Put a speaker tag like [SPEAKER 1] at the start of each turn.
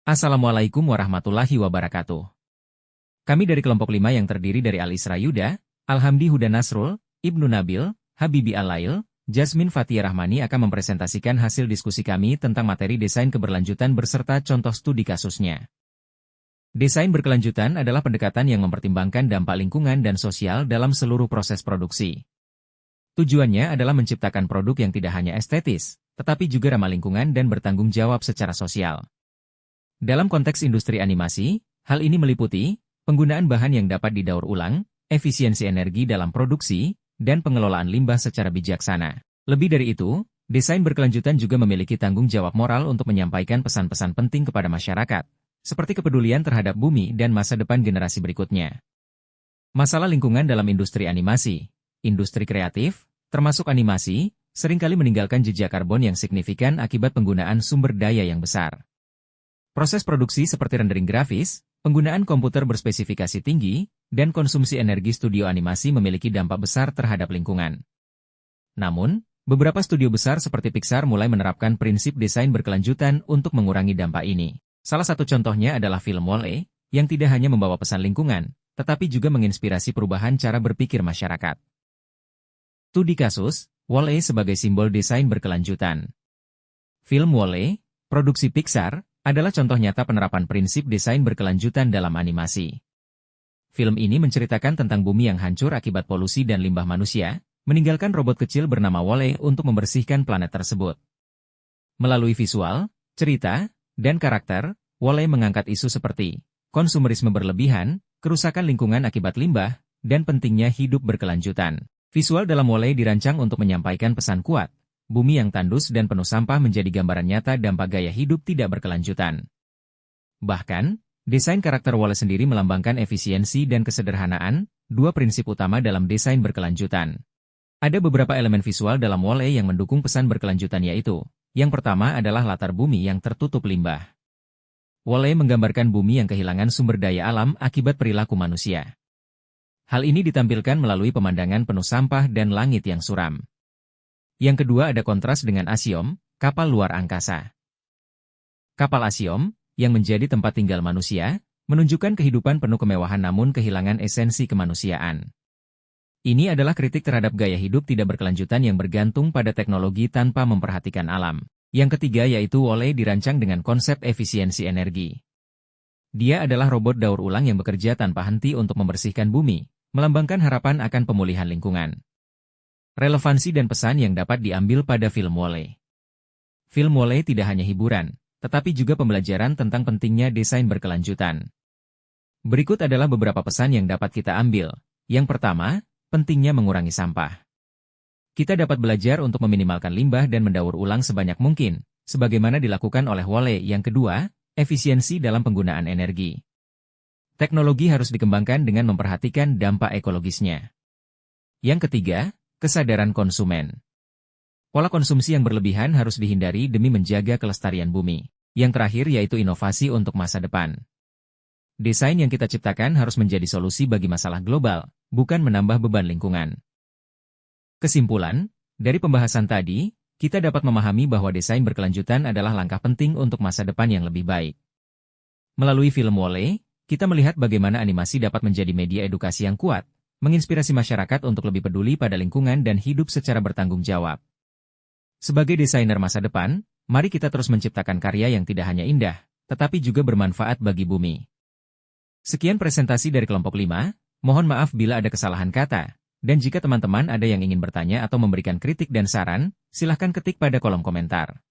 [SPEAKER 1] Assalamualaikum warahmatullahi wabarakatuh. Kami dari kelompok 5 yang terdiri dari Al-Isra Yuda, Alhamdi Huda Nasrul, Ibnu Nabil, Habibi Al-Lail, Jasmine Fathia Rahmani akan mempresentasikan hasil diskusi kami tentang materi desain keberlanjutan berserta contoh studi kasusnya. Desain berkelanjutan adalah pendekatan yang mempertimbangkan dampak lingkungan dan sosial dalam seluruh proses produksi. Tujuannya adalah menciptakan produk yang tidak hanya estetis, tetapi juga ramah lingkungan dan bertanggung jawab secara sosial. Dalam konteks industri animasi, hal ini meliputi penggunaan bahan yang dapat didaur ulang, efisiensi energi dalam produksi, dan pengelolaan limbah secara bijaksana. Lebih dari itu, desain berkelanjutan juga memiliki tanggung jawab moral untuk menyampaikan pesan-pesan penting kepada masyarakat, seperti kepedulian terhadap bumi dan masa depan generasi berikutnya. Masalah lingkungan dalam industri animasi, industri kreatif, termasuk animasi, seringkali meninggalkan jejak karbon yang signifikan akibat penggunaan sumber daya yang besar. Proses produksi seperti rendering grafis, penggunaan komputer berspesifikasi tinggi, dan konsumsi energi studio animasi memiliki dampak besar terhadap lingkungan. Namun, beberapa studio besar seperti Pixar mulai menerapkan prinsip desain berkelanjutan untuk mengurangi dampak ini. Salah satu contohnya adalah film Wall-E, yang tidak hanya membawa pesan lingkungan, tetapi juga menginspirasi perubahan cara berpikir masyarakat. Studi kasus, Wall-E sebagai simbol desain berkelanjutan. Film Wall-E, produksi Pixar, adalah contoh nyata penerapan prinsip desain berkelanjutan dalam animasi. Film ini menceritakan tentang bumi yang hancur akibat polusi dan limbah manusia, meninggalkan robot kecil bernama Wall-E untuk membersihkan planet tersebut. Melalui visual, cerita, dan karakter, Wall-E mengangkat isu seperti konsumerisme berlebihan, kerusakan lingkungan akibat limbah, dan pentingnya hidup berkelanjutan. Visual dalam Wall-E dirancang untuk menyampaikan pesan kuat. Bumi yang tandus dan penuh sampah menjadi gambaran nyata dampak gaya hidup tidak berkelanjutan. Bahkan, desain karakter Wall-E sendiri melambangkan efisiensi dan kesederhanaan, dua prinsip utama dalam desain berkelanjutan. Ada beberapa elemen visual dalam Wall-E yang mendukung pesan berkelanjutan yaitu, yang pertama adalah latar bumi yang tertutup limbah. Wall-E menggambarkan bumi yang kehilangan sumber daya alam akibat perilaku manusia. Hal ini ditampilkan melalui pemandangan penuh sampah dan langit yang suram. Yang kedua ada kontras dengan Asiom, kapal luar angkasa. Kapal Asiom, yang menjadi tempat tinggal manusia, menunjukkan kehidupan penuh kemewahan namun kehilangan esensi kemanusiaan. Ini adalah kritik terhadap gaya hidup tidak berkelanjutan yang bergantung pada teknologi tanpa memperhatikan alam. Yang ketiga yaitu Wall-E dirancang dengan konsep efisiensi energi. Dia adalah robot daur ulang yang bekerja tanpa henti untuk membersihkan bumi, melambangkan harapan akan pemulihan lingkungan. Relevansi dan pesan yang dapat diambil pada film Wall-E. Film Wall-E tidak hanya hiburan, tetapi juga pembelajaran tentang pentingnya desain berkelanjutan. Berikut adalah beberapa pesan yang dapat kita ambil. Yang pertama, pentingnya mengurangi sampah. Kita dapat belajar untuk meminimalkan limbah dan mendaur ulang sebanyak mungkin, sebagaimana dilakukan oleh Wall-E. Yang kedua, efisiensi dalam penggunaan energi. Teknologi harus dikembangkan dengan memperhatikan dampak ekologisnya. Yang ketiga, kesadaran konsumen. Pola konsumsi yang berlebihan harus dihindari demi menjaga kelestarian bumi. Yang terakhir yaitu inovasi untuk masa depan. Desain yang kita ciptakan harus menjadi solusi bagi masalah global, bukan menambah beban lingkungan. Kesimpulan, dari pembahasan tadi, kita dapat memahami bahwa desain berkelanjutan adalah langkah penting untuk masa depan yang lebih baik. Melalui film Wall-E, kita melihat bagaimana animasi dapat menjadi media edukasi yang kuat, menginspirasi masyarakat untuk lebih peduli pada lingkungan dan hidup secara bertanggung jawab. Sebagai desainer masa depan, mari kita terus menciptakan karya yang tidak hanya indah, tetapi juga bermanfaat bagi bumi. Sekian presentasi dari kelompok 5, mohon maaf bila ada kesalahan kata, dan jika teman-teman ada yang ingin bertanya atau memberikan kritik dan saran, silahkan ketik pada kolom komentar.